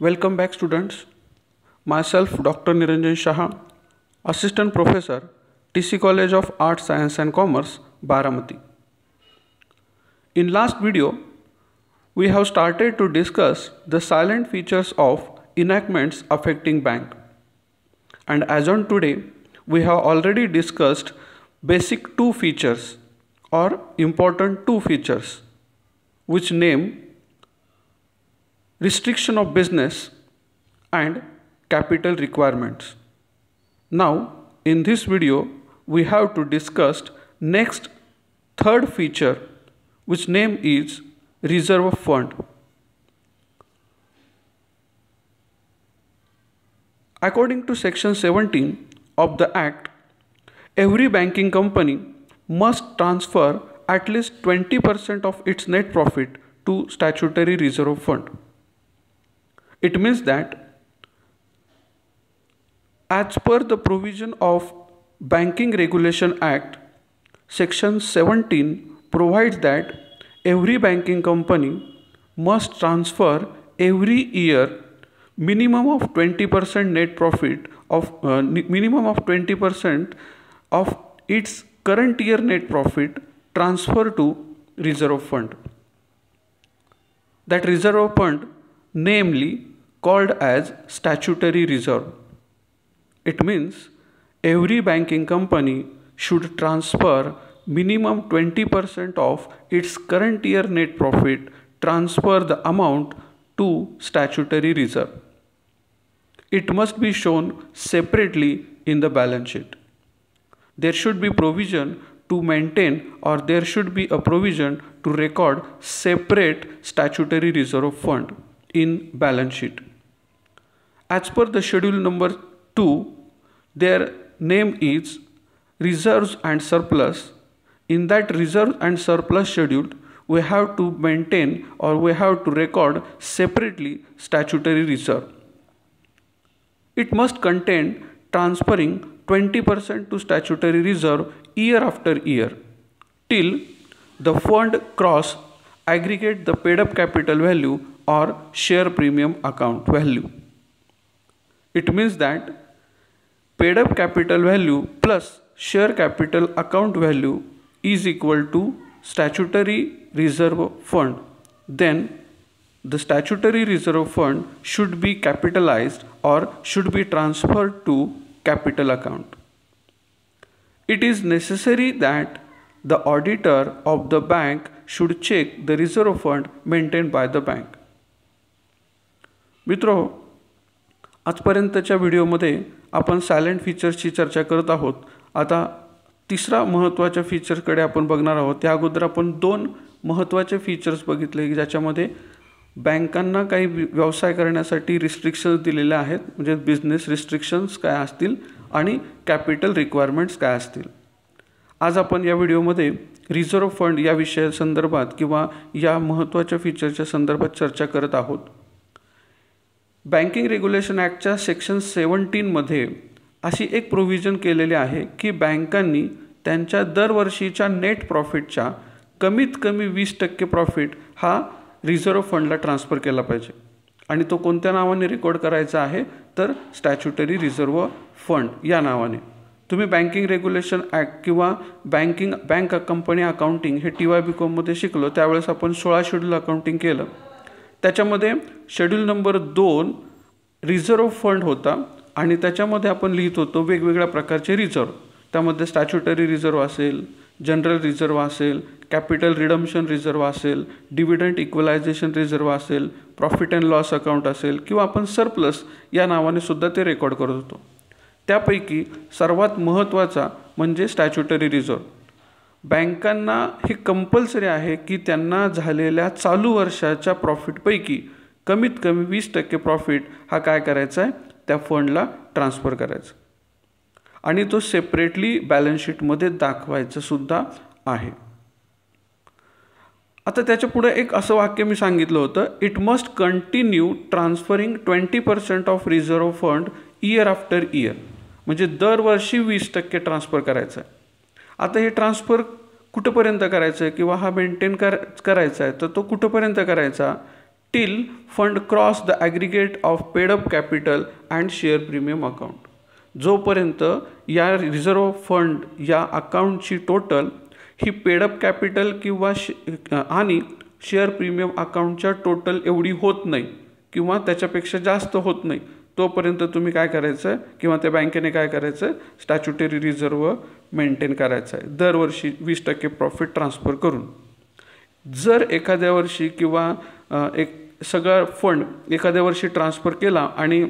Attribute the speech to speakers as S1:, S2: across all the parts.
S1: Welcome back, students. Myself, Dr. Niranjan Shah, Assistant Professor, TC College of Arts, Science and Commerce, Baramati. In last video, we have started to discuss the silent features of enactments affecting bank. And as on today, we have already discussed basic two features or important two features, which name restriction of business and capital requirements. Now, in this video, we have to discuss next third feature, which name is reserve fund. According to section 17 of the Act, every banking company must transfer at least 20% of its net profit to statutory reserve fund. It means that as per the provision of Banking Regulation Act, section 17 provides that every banking company must transfer every year minimum of 20% net profit of minimum of 20% of its current year net profit transfer to reserve fund. That reserve fund namely called as statutory reserve. It means every banking company should transfer minimum 20% of its current year net profit, transfer the amount to statutory reserve. It must be shown separately in the balance sheet. There should be provision to maintain, or there should be a provision to record separate statutory reserve fund in balance sheet. As per the schedule number 2, their name is reserves and surplus. In that reserve and surplus schedule, we have to maintain or we have to record separately statutory reserve. It must contain transferring 20% to statutory reserve year after year till the fund cross aggregate the paid up capital value or share premium account value. It means that paid up capital value plus share capital account value is equal to statutory reserve fund. Then the statutory reserve fund should be capitalized or should be transferred to capital account. It is necessary that the auditor of the bank should check the reserve fund maintained by the bank. मित्रो, आजपर्यंतच्या व्हिडिओमध्ये आपण silent फीचर्सची चर्चा करत आहोत. आता तिसरा महत्त्वाच्या फीचरकडे आपण बघणार आहोत. त्या अगोदर आपण दोन महत्त्वाचे फीचर्स बघितले की ज्याच्यामध्ये बँकांना काही व्यवसाय करण्यासाठी रिस्ट्रिक्शन्स दिलेले आहेत, म्हणजे बिझनेस रिस्ट्रिक्शन्स काय असतील आणि कॅपिटल रिक्वायरमेंट्स काय असतील. आज आपण या व्हिडिओमध्ये रिझर्व्ह फंड या विषयासंदर्भात किंवा या महत्त्वाच्या फीचरच्या संदर्भात चर्चा करत आहोत. बँकिंग रेग्युलेशन ॲक्टच्या सेक्शन 17 मध्ये अशी एक प्रोव्हिजन केलेली आहे की बँकांनी त्यांच्या दरवर्षीच्या नेट प्रॉफिटच्या कमीत कमी 20% प्रॉफिट हा रिझर्व्ह फंडला ट्रान्सफर केला पाहिजे. आणि तो कोणत्या नावाने रेकॉर्ड करायचा आहे तर स्टॅच्युटरी रिझर्व्ह फंड या नावाने. तुम्ही बँकिंग रेग्युलेशन ॲक्ट किंवा बँक कंपनी अकाउंटिंग हे TYB मध्ये शिकलो, त्यावेळेस आपण 16 शेड्यूल अकाउंटिंग केलं. त्याच्यामध्ये शेड्यूल नंबर 2 रिझर्व्ह फंड होता आणि त्याच्यामध्ये आपण लिहित होतो वेगवेगळ्या प्रकारचे रिझर्व्ह. त्यामध्ये स्टॅच्युटरी रिझर्व्ह असेल, जनरल रिझर्व्ह असेल, कॅपिटल रिडम्पशन रिझर्व्ह असेल, डिव्हिडंड इक्वलायझेशन रिझर्व्ह असेल, प्रॉफिट अँड लॉस अकाउंट असेल किंवा आपण सरप्लस या नावाने सुद्धा ते रेकॉर्ड करत होतो. त्यापैकी सर्वात महत्त्वाचा म्हणजे स्टॅच्युटरी रिझर्व्ह. बँकांना हे कंपल्सरी आहे की त्यांना झालेल्या चालू वर्षाच्या प्रॉफिटपैकी कमीत कमी 20% प्रॉफिट हा काय करायचा आहे त्या फंडला ट्रान्सफर करायचा आणि तो सेपरेटली बॅलन्स शीटमध्ये दाखवायचं सुद्धा आहे. आता त्याच्या पुढे एक असं वाक्य मी सांगितलं होतं, it must continue transferring 20% of reserve fund year after year, म्हणजे दरवर्षी 20% ट्रान्सफर करायचं आहे. आता हे ट्रान्सफर कुठपर्यंत करायचं आहे किंवा हा मेंटेन करायचा आहे तर तो कुठपर्यंत करायचा till fund cross the aggregate of paid up capital and share premium account. जोपर्यंत या रिझर्व्ह फंड या अकाउंटची टोटल ही पेड अप कॅपिटल किंवा आणि शेअर प्रीमियम अकाउंटच्या टोटल एवढी होत नाही किंवा त्याच्यापेक्षा जास्त होत नाही, तोपर्यंत तुम्ही काय करायचं आहे किंवा त्या बँकेने काय करायचं आहे, स्टॅच्युटरी रिझर्व्ह मेंटेन करायचं आहे दरवर्षी 20% प्रॉफिट ट्रान्सफर करून. जर एखाद्या वर्षी किंवा एक सगळा फंड एखाद्या वर्षी ट्रान्सफर केला आणि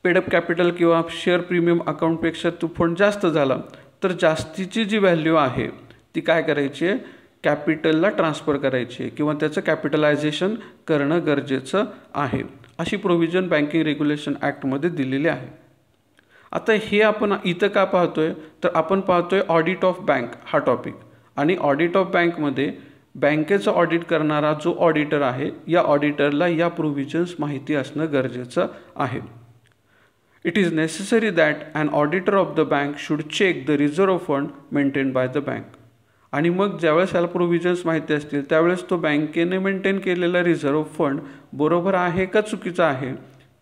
S1: पेडअप कॅपिटल किंवा शेअर प्रीमियम अकाउंटपेक्षा तो फंड जास्त झाला, तर जास्तीची जी व्हॅल्यू आहे ती काय करायची आहे, कॅपिटलला ट्रान्सफर करायची आहे किंवा त्याचं कॅपिटलायझेशन करणं गरजेचं आहे. अशी प्रोव्हिजन बँकिंग रेग्युलेशन ॲक्टमध्ये दिलेली आहे. आता हे आपण इथं का पाहतोय, तर आपण पाहतोय ऑडिट ऑफ बँक हा टॉपिक, आणि ऑडिट ऑफ बँकमध्ये बँकेचं ऑडिट करणारा जो ऑडिटर आहे या ऑडिटरला या प्रोव्हिजन्स माहिती असणं गरजेचं आहे. It is necessary that an auditor of the bank should check the reserve fund maintained by the bank. आणि मग ज्यावेळेस याला प्रोव्हिजन्स माहिती असतील त्यावेळेस तो बँकेने मेंटेन केलेला रिझर्व्ह फंड बरोबर आहे का चुकीचा आहे,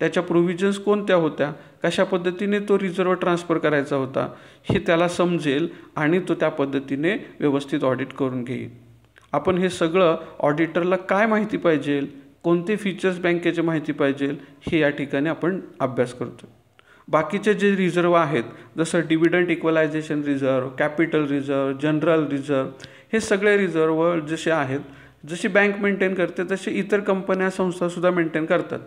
S1: त्याच्या प्रोव्हिजन्स कोणत्या होत्या, कशा पद्धतीने तो रिझर्व्ह ट्रान्सफर करायचा होता हे त्याला समजेल आणि तो त्या पद्धतीने व्यवस्थित ऑडिट करून घेईल. आपण हे सगळं ऑडिटरला काय माहिती पाहिजे, कोणते फीचर्स बँकेचे माहिती पाहिजे हे या ठिकाणी आपण अभ्यास करतो. बाकीचे जे रिझर्व्ह आहेत जसं dividend equalization reserve, capital reserve, general reserve, हे सगळे रिझर्व्ह जसे आहेत, जशी बँक मेंटेन करते तसे इतर कंपन्या संस्थासुद्धा मेंटेन करतात,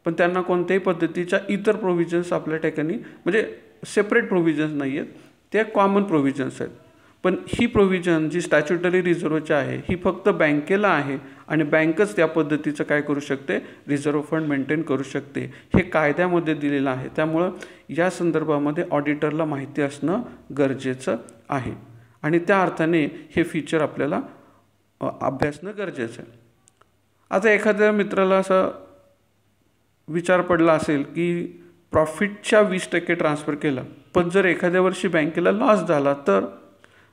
S1: पण त्यांना कोणत्याही पद्धतीच्या इतर प्रोव्हिजन्स आपल्या ठिकाणी म्हणजे सेपरेट प्रोव्हिजन्स नाही आहेत, ते कॉमन प्रोव्हिजन्स आहेत. पण ही प्रोव्हिजन जी स्टॅच्युटरी रिझर्व्हची आहे ही फक्त बँकेला आहे आणि बँकच त्या पद्धतीचं काय करू शकते, रिझर्व्ह फंड मेंटेन करू शकते. हे कायद्यामध्ये दिलेलं आहे. त्यामुळं या संदर्भामध्ये ऑडिटरला माहिती असणं गरजेचं आहे आणि त्या अर्थाने हे फीचर आपल्याला अभ्यासणं गरजेचं आहे. आता एखाद्या मित्राला असा विचार पडला असेल की प्रॉफिटच्या 20% ट्रान्सफर केला, पण जर एखाद्या वर्षी बँकेला लॉस झाला, तर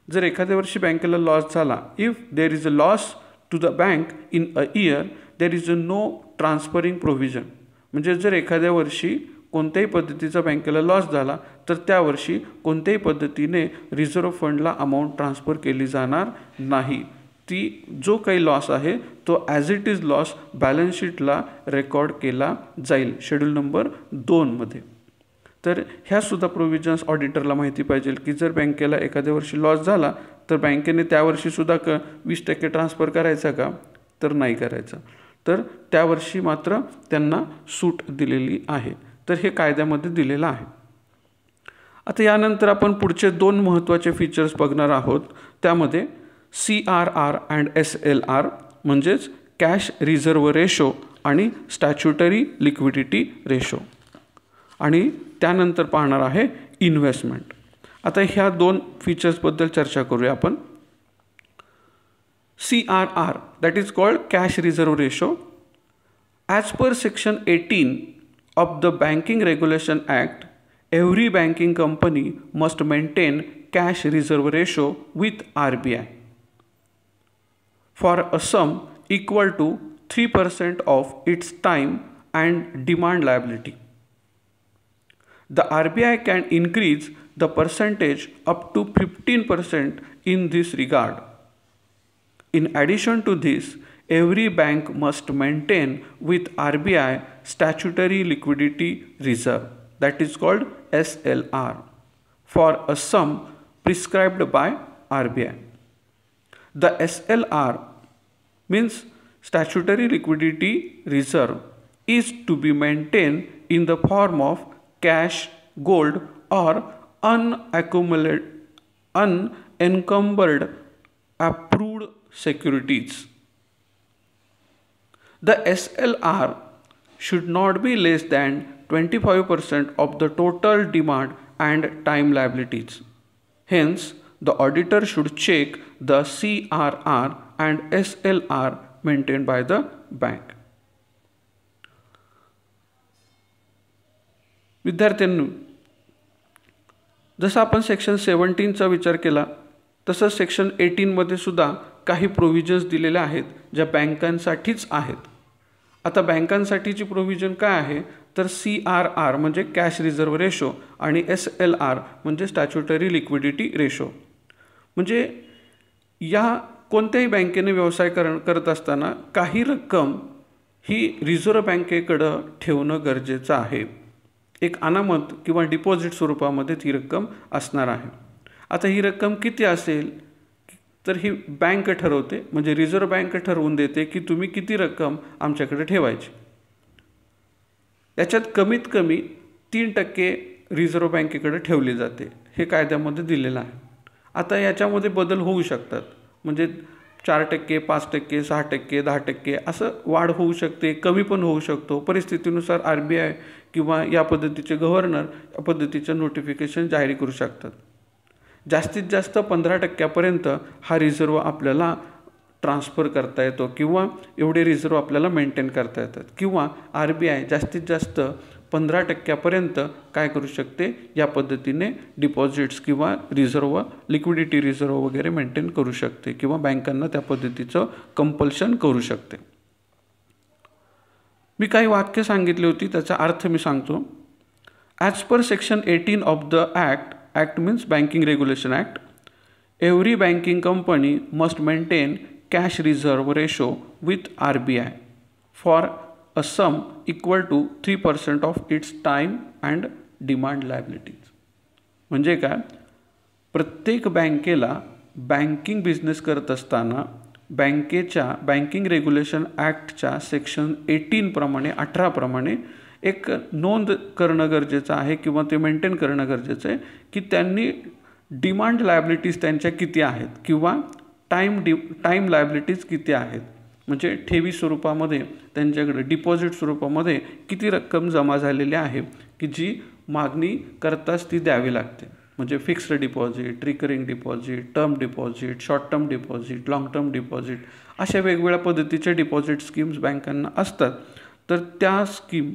S1: जर एखाद्या वर्षी बँकेला लॉस झाला, if there is a loss to the bank in a year there is a no transferring provision. म्हणजे जर एखाद्या वर्षी कोणत्याही पद्धतीचा बँकेला लॉस झाला तर त्या वर्षी कोणत्याही पद्धतीने रिझर्व्ह फंडला अमाऊंट ट्रान्सफर केली जाणार नाही. ती जो काही लॉस आहे तो as it is loss balance शीटला रेकॉर्ड केला जाईल शेड्यूल नंबर 2मध्ये. तर ह्यासुद्धा प्रोव्हिजन्स ऑडिटरला माहिती पाहिजे की जर बँकेला एखाद्या वर्षी लॉस झाला तर बँकेने त्या वर्षीसुद्धा 20% ट्रान्सफर करायचा का, तर नाही करायचा, तर त्यावर्षी मात्र त्यांना सूट दिलेली आहे. तर हे कायद्यामध्ये दिलेलं आहे. आता यानंतर आपण पुढचे 2 महत्त्वाचे फीचर्स बघणार आहोत. त्यामध्ये CRR अँड SLR म्हणजेच कॅश रिझर्व्ह रेशो आणि स्टॅच्युटरी लिक्विडिटी रेशो, आणि त्यानंतर पाहणार आहे इन्व्हेस्टमेंट. आता ह्या 2 फीचर्सबद्दल चर्चा करूया आपण. CRR that is called cash reserve ratio. As per section 18 of the banking regulation act, every banking company must maintain cash reserve ratio with RBI for a sum equal to 3% of its time and demand liability. The RBI can increase the percentage up to 15% in this regard. In addition to this, every bank must maintain with RBI statutory liquidity reserve, that is called SLR, for a sum prescribed by RBI. The SLR means statutory liquidity reserve is to be maintained in the form of cash, gold or unencumbered approved securities. The SLR should not be less than 25% of the total demand and time liabilities. Hence, the auditor should check the CRR and SLR maintained by the bank. विद्यार्थ्यांनो, जसं आपण section 17चा विचार केला तसंच section 18मध्ये सुद्धा काही provisions दिलेले आहेत ज्या बँकांसाठीच आहेत. आता बँकांसाठीची प्रोव्हिजन काय आहे, तर CRR म्हणजे कॅश रिझर्व्ह रेशो आणि SLR म्हणजे स्टॅच्युटरी लिक्विडिटी रेशो. म्हणजे या कोणत्याही बँकेने व्यवसाय करत असताना काही रक्कम ही रिझर्व्ह बँकेकडं ठेवणं गरजेचं आहे. एक अनामत किंवा डिपॉझिट स्वरूपामध्ये ती रक्कम असणार आहे. आता ही रक्कम किती असेल, तर ही बँक ठरवते, म्हणजे रिझर्व्ह बँक ठरवून देते की तुम्ही किती रक्कम आमच्याकडे ठेवायची. याच्यात कमीत कमी 3% रिझर्व्ह बँकेकडे ठेवली जाते, हे कायद्यामध्ये दिलेलं आहे. आता याच्यामध्ये बदल होऊ शकतात, म्हणजे 4%, 5%, 6%, 10% असं वाढ होऊ शकते, कमी पण होऊ शकतो. परिस्थितीनुसार RBI किंवा या पद्धतीचे गव्हर्नर या पद्धतीचं नोटिफिकेशन जाहीर करू शकतात. जास्तीत जास्त 15% हा रिझर्व्ह आपल्याला ट्रान्सफर करता येतो किंवा एवढे रिझर्व्ह आपल्याला मेंटेन करता येतात, किंवा RBI जास्तीत जास्त 15% काय करू शकते, या पद्धतीने डिपॉझिट्स किंवा रिझर्व्ह, लिक्विडिटी रिझर्व्ह वगैरे मेंटेन करू शकते किंवा बँकांना त्या पद्धतीचं कंपल्शन करू शकते. मी काही वाक्य सांगितली होती, त्याचा अर्थ मी सांगतो. As per section 18 of the act means banking regulation act, every banking company must maintain cash reserve ratio with RBI for a sum equal to 3% of its time and demand liabilities. म्हणजे काय, प्रत्येक बँकेला banking business करत असताना banking regulation ॲक्टच्या section 18 प्रमाणे एक नोंद करणं गरजेचं आहे किंवा ते मेंटेन करणं गरजेचं आहे की त्यांनी डिमांड लायबिलिटीज त्यांच्या किती आहेत किंवा टाईम लायबिलिटीज किती आहेत. म्हणजे ठेवी स्वरूपामध्ये त्यांच्याकडे डिपॉझिट स्वरूपामध्ये किती रक्कम जमा झालेली आहे की जी मागणी करताच ती द्यावी लागते. म्हणजे fixed deposit, recurring deposit, term deposit, short term deposit, long term deposit, अशा वेगवेगळ्या पद्धतीचे डिपॉझिट स्कीम्स बँकांना असतात. तर त्या स्कीम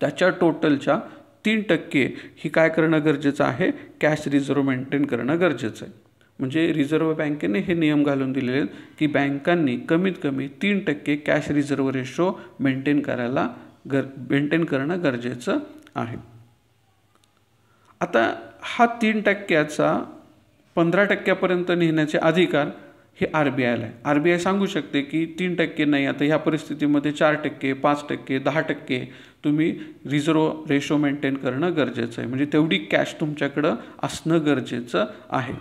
S1: त्याच्या टोटलच्या 3% ही काय करणं गरजेचं आहे, कॅश रिझर्व्ह मेंटेन करणं गरजेचं आहे. म्हणजे रिझर्व्ह बँकेने हे नियम घालून दिलेले आहेत की बँकांनी कमीत कमी 3% कॅश रिझर्व्ह रेशो मेंटेन करणं गरजेचं आहे. आता हा 3%चा 15%पर्यंत नेण्याचे अधिकार हे RBIला आहे. RBI सांगू शकते की 3% नाही, आता ह्या परिस्थितीमध्ये 4%, 5%, 10% तुम्ही रिझर्व्ह रेशो मेंटेन करणं गरजेचं आहे. म्हणजे तेवढी कॅश तुमच्याकडं असणं गरजेचं आहे.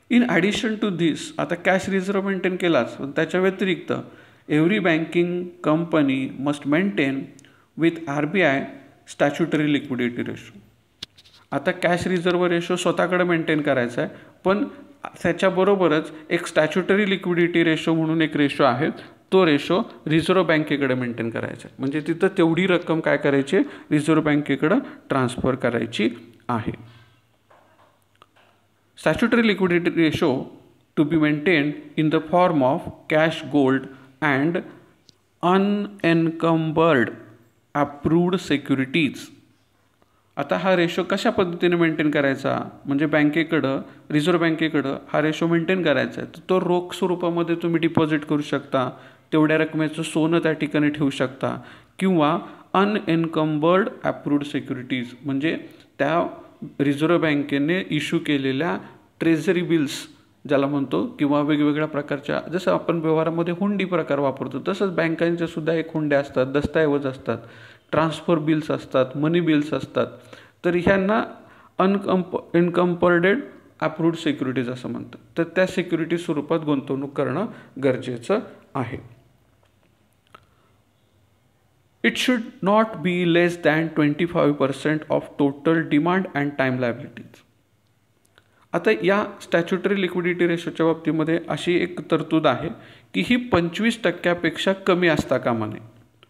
S1: इन ॲडिशन टू दिस, आता कॅश रिझर्व्ह मेंटेन केलाच, पण त्याच्या व्यतिरिक्त every banking company must maintain with RBI statutory liquidity ratio. आता कॅश रिझर्व्ह रेशो स्वतःकडे मेंटेन करायचा आहे, पण त्याच्याबरोबरच एक स्टॅच्युटरी लिक्विडिटी रेशो म्हणून एक रेशो आहे, तो रेशो रिझर्व्ह बँकेकडे मेंटेन करायचा आहे. म्हणजे तिथं तेवढी रक्कम काय करायची, रिझर्व्ह बँकेकडे ट्रान्सफर करायची आहे. Statutory liquidity ratio to be maintained in the form of cash, gold and unencumbered approved securities. आता हा रेशो कशा पद्धतीने मेंटेन करायचा, म्हणजे रिझर्व्ह बँकेकडं हा रेशो मेंटेन करायचा आहे. तर तो रोख स्वरूपामध्ये तुम्ही डिपॉझिट करू शकता, तेवढ्या रकमेचं सोनं त्या ठिकाणी ठेवू शकता, किंवा अनएन्कम्बर्ड अप्रूव्ड सिक्युरिटीज म्हणजे त्या रिझर्व्ह बँकेने इश्यू केलेल्या ट्रेझरी बिल्स ज्याला म्हणतो, किंवा वेगवेगळ्या प्रकारच्या, जसं आपण व्यवहारामध्ये हुंडी प्रकार वापरतो तसंच बँकांच्या सुद्धा एक हुंड्या असतात, दस्तऐवज असतात, ट्रान्सफर बिल्स असतात, मनी बिल्स असतात. तर ह्यांना अनकम्पर्डेड अप्रूव्ड सिक्युरिटीज असं म्हणतात. तर त्या सिक्युरिटी स्वरूपात गुंतवणूक करणं गरजेचं आहे. It should not be less than 25% of total demand and time liabilities. आता या स्टॅच्युटरी लिक्विडिटी रेशोच्या बाबतीमध्ये अशी एक तरतूद आहे की ही 25% कमी असता कामा नये.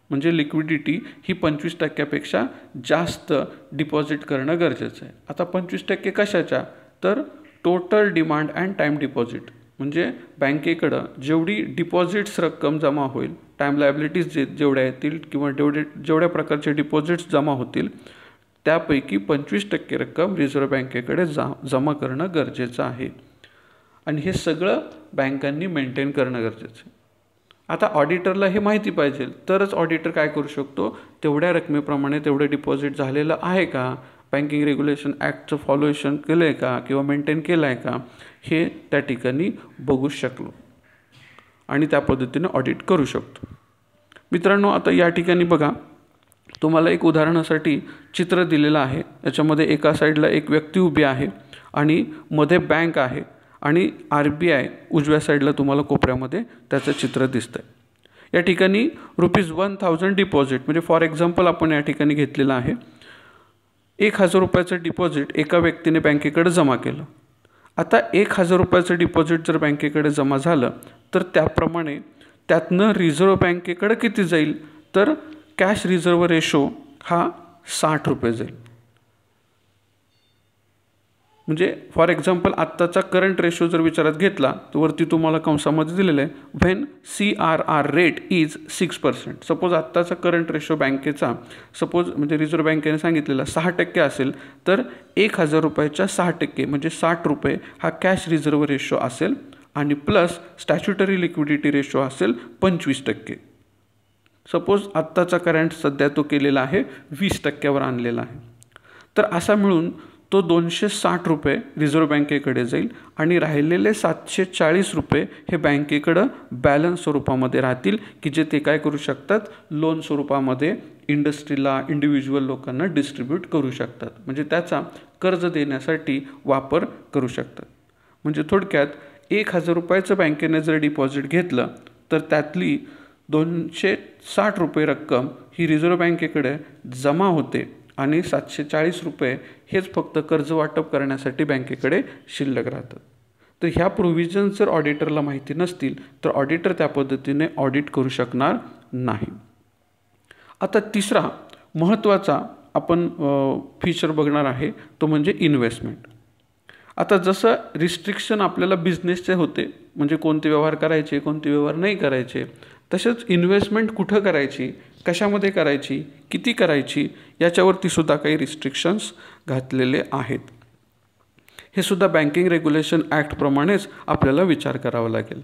S1: म्हणजे लिक्विडिटी ही 25% जास्त डिपॉझिट करणं गरजेचं आहे. आता 25% कशाच्या, तर total demand and time deposit. म्हणजे बँकेकडं जेवढी डिपॉझिट्स रक्कम जमा होईल, टाईम लायबिलिटीज जेवढ्या येतील किंवा जेवढ्या प्रकारचे डिपॉझिट्स जमा होतील त्यापैकी 25% रक्कम रिझर्व्ह बँकेकडे जमा करणं गरजेचं आहे. आणि हे सगळं बँकांनी मेंटेन करणं गरजेचं आहे. आता ऑडिटरला हे माहिती पाहिजे, तरच ऑडिटर काय करू शकतो, तेवढ्या रकमेप्रमाणे तेवढं डिपॉझिट झालेलं आहे का, बँकिंग रेग्युलेशन ॲक्टचं फॉलोएशन केलं आहे का किंवा मेंटेन केलं आहे का, हे त्या ठिकाणी बघू शकलो आणि त्या पद्धतीने ऑडिट करू शकतो. मित्रांनो, आता या ठिकाणी बघा, तुम्हाला एक उदाहरणासाठी चित्र दिलेलं आहे. याच्यामध्ये एका साईडला एक व्यक्ती उभी आहे आणि मध्ये बँक आहे आणि RBI उजव्या साईडला तुम्हाला कोपऱ्यामध्ये त्याचं चित्र दिसतंय. या ठिकाणी ₹1000 डिपॉझिट, म्हणजे फॉर एक्झाम्पल आपण या ठिकाणी घेतलेलं आहे, 1000 रुपयाचं डिपॉझिट एका व्यक्तीने बँकेकडे जमा केलं. आता 1000 रुपयाचं डिपॉझिट जर बँकेकडे जमा झालं तर त्याप्रमाणे त्यातनं रिझर्व्ह बँकेकडे किती जाईल, तर कॅश रिझर्व्ह रेशो हा 60 रुपये जाईल. म्हणजे फॉर एक्झाम्पल आत्ताचा करंट रेशो जर विचारात घेतला तर वरती तुम्हाला कंसामध्ये दिलेलं आहे, when CRR rate is 6%. Suppose आत्ताचा करंट रेशो बँकेचा सपोज म्हणजे रिझर्व्ह बँकेने सांगितलेला 6% असेल, तर 1000 रुपयाच्या 6% म्हणजे 60 रुपये हा कॅश रिझर्व्ह रेशो असेल आणि प्लस स्टॅच्युटरी लिक्विडिटी रेशो असेल 25%. सपोज आत्ताचा करंट सध्या तो केलेला आहे 20%वर आणलेला आहे. तर असा मिळून तो 260 रुपये रिझर्व्ह बँकेकडे जाईल आणि राहिलेले 740 रुपये हे बँकेकडं बॅलन्स स्वरूपामध्ये राहतील, की जे ते काय करू शकतात, लोन स्वरूपामध्ये इंडस्ट्रीला, इंडिव्हिज्युअल लोकांना डिस्ट्रीब्यूट करू शकतात, म्हणजे त्याचा कर्ज देण्यासाठी वापर करू शकतात. म्हणजे थोडक्यात 1000 रुपयाचं बँकेने जर डिपॉझिट घेतलं तर त्यातली 260 रुपये रक्कम ही रिझर्व्ह बँकेकडे जमा होते आणि 740 रुपये हेच फक्त कर्ज वाटप करण्यासाठी बँकेकडे शिल्लक राहतात. तर ह्या प्रोव्हिजन्स जर ऑडिटरला माहिती नसतील तर ऑडिटर त्या पद्धतीने ऑडिट करू शकणार नाही. आता तिसरा महत्त्वाचा आपण फीचर बघणार आहे तो म्हणजे इन्व्हेस्टमेंट. आता जसं रिस्ट्रिक्शन आपल्याला बिझनेसचे होते, म्हणजे कोणते व्यवहार करायचे, कोणते व्यवहार नाही करायचे, तसेच इन्व्हेस्टमेंट कुठं करायची, कशामध्ये करायची, किती करायची, याच्यावरती सुद्धा काही रिस्ट्रिक्शन्स घातलेले आहेत. हे सुद्धा बँकिंग रेग्युलेशन ॲक्टप्रमाणेच आपल्याला विचार करावा लागेल.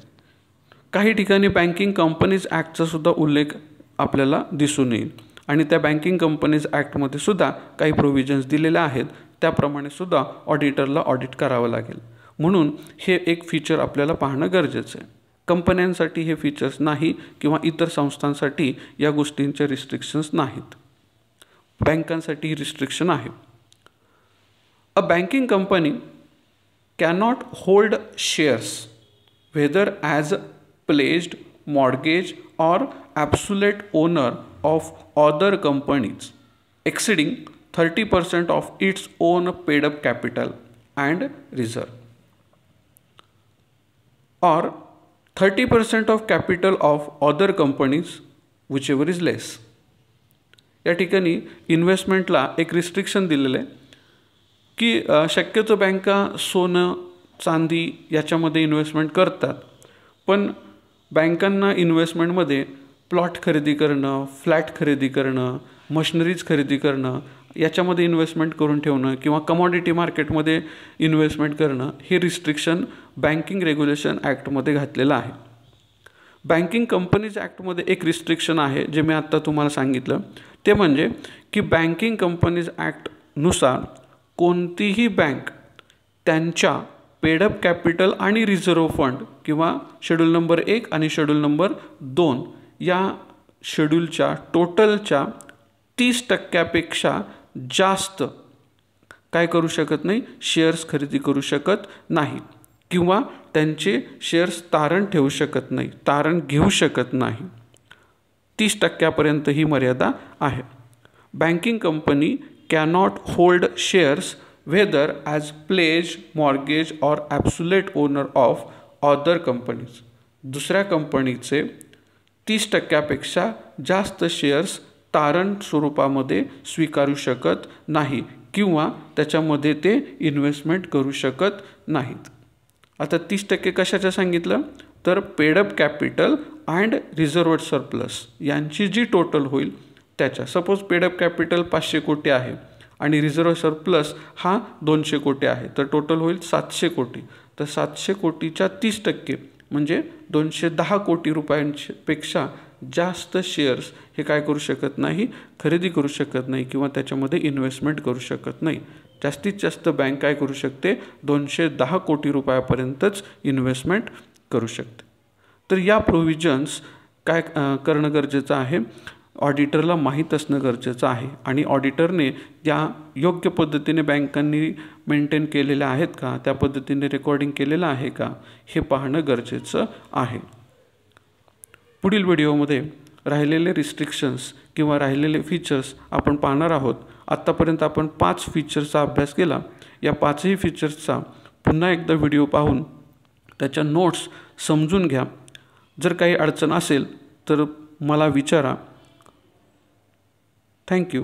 S1: काही ठिकाणी बँकिंग कंपनीज ॲक्टचा सुद्धा उल्लेख आपल्याला दिसून येईल आणि त्या बँकिंग कंपनीज ॲक्टमध्ये सुद्धा काही प्रोव्हिजन्स दिलेले आहेत, त्याप्रमाणे सुद्धा ऑडिटरला ऑडिट करावं लागेल. म्हणून हे एक फीचर आपल्याला पाहणं गरजेचं आहे. कंपन्यांसाठी हे फीचर्स नाही किंवा इतर संस्थांसाठी या गोष्टींचे रिस्ट्रिक्शन्स नाहीत, बँकांसाठी रिस्ट्रिक्शन आहे. A banking company cannot hold shares whether as pledged, mortgage or absolute owner of other companies exceeding 30% of its own paid up capital and reserve or 30% of capital of other companies whichever is less. या ठिकाणी इन्व्हेस्टमेंटला एक restriction दिलेलं आहे की शक्यतो बँका सोनं, चांदी याच्यामध्ये इन्व्हेस्टमेंट करतात, पण बँकांना इन्व्हेस्टमेंटमध्ये प्लॉट खरेदी करणं, फ्लॅट खरेदी करणं, मशिनरीज खरेदी करणं, याच्यामध्ये इन्व्हेस्टमेंट करून ठेवणं किंवा कमॉडिटी मार्केटमध्ये इन्व्हेस्टमेंट करणं हे रिस्ट्रिक्शन बँकिंग रेग्युलेशन ॲक्टमध्ये घातलेलं आहे. बँकिंग कंपनीज ॲक्टमध्ये एक रिस्ट्रिक्शन आहे जे मी आत्ता तुम्हाला सांगितलं, ते म्हणजे की बँकिंग कंपनीज ॲक्टनुसार कोणतीही बँक त्यांच्या पेडअप कॅपिटल आणि रिझर्व्ह फंड किंवा शेड्यूल नंबर 1 आणि शेड्यूल नंबर 2 या शेड्यूलच्या टोटलच्या 30% जास्त काय करू शकत नाही, शेअर्स खरेदी करू शकत नाही किंवा त्यांचे शेअर्स तारण ठेवू शकत नाही, तारण घेऊ शकत नाही. 30% ही मर्यादा आहे. Banking company cannot hold shares whether as pledge, mortgage or absolute owner of other companies. दुसऱ्या कंपनीचे 30% जास्त शेअर्स तारण स्वरूपामध्ये स्वीकारू शकत नाही किंवा त्याच्यामध्ये ते इन्व्हेस्टमेंट करू शकत नाहीत. आता 30% कशाचं सांगितलं, तर paid up capital and reserved surplus यांची जी टोटल होईल त्याच्या. सपोज पेडअप कॅपिटल 500 कोटी आहे आणि रिझर्व्ह सरप्लस हा 200 कोटी आहे, तर टोटल होईल 700 कोटी. तर 700 कोटीच्या 30% म्हणजे 210 कोटी रुपयांपेक्षा जास्त शेअर्स हे काय करू शकत नाही, खरेदी करू शकत नाही किंवा त्याच्यामध्ये इन्व्हेस्टमेंट करू शकत नाही. जास्तीत जास्त बँक काय करू शकते, 210 कोटी रुपयापर्यंतच इन्व्हेस्टमेंट करू शकते. तर या प्रोव्हिजन्स काय करणं गरजेचं आहे, ऑडिटरला माहीत असणं गरजेचं आहे आणि ऑडिटरने त्या योग्य पद्धतीने बँकांनी मेंटेन केलेल्या आहेत का, त्या पद्धतीने रेकॉर्डिंग केलेलं आहे का, हे पाहणं गरजेचं आहे. पुढील व्हिडिओमध्ये राहिलेले रिस्ट्रिक्शन्स किंवा राहिलेले फीचर्स आपण पाहणार आहोत. आत्तापर्यंत आपण 5 फीचर्सचा अभ्यास केला. या 5ही फीचर्सचा पुन्हा एकदा व्हिडिओ पाहून त्याच्या नोट्स समजून घ्या. जर काही अडचण असेल तर मला विचारा. थँक्यू.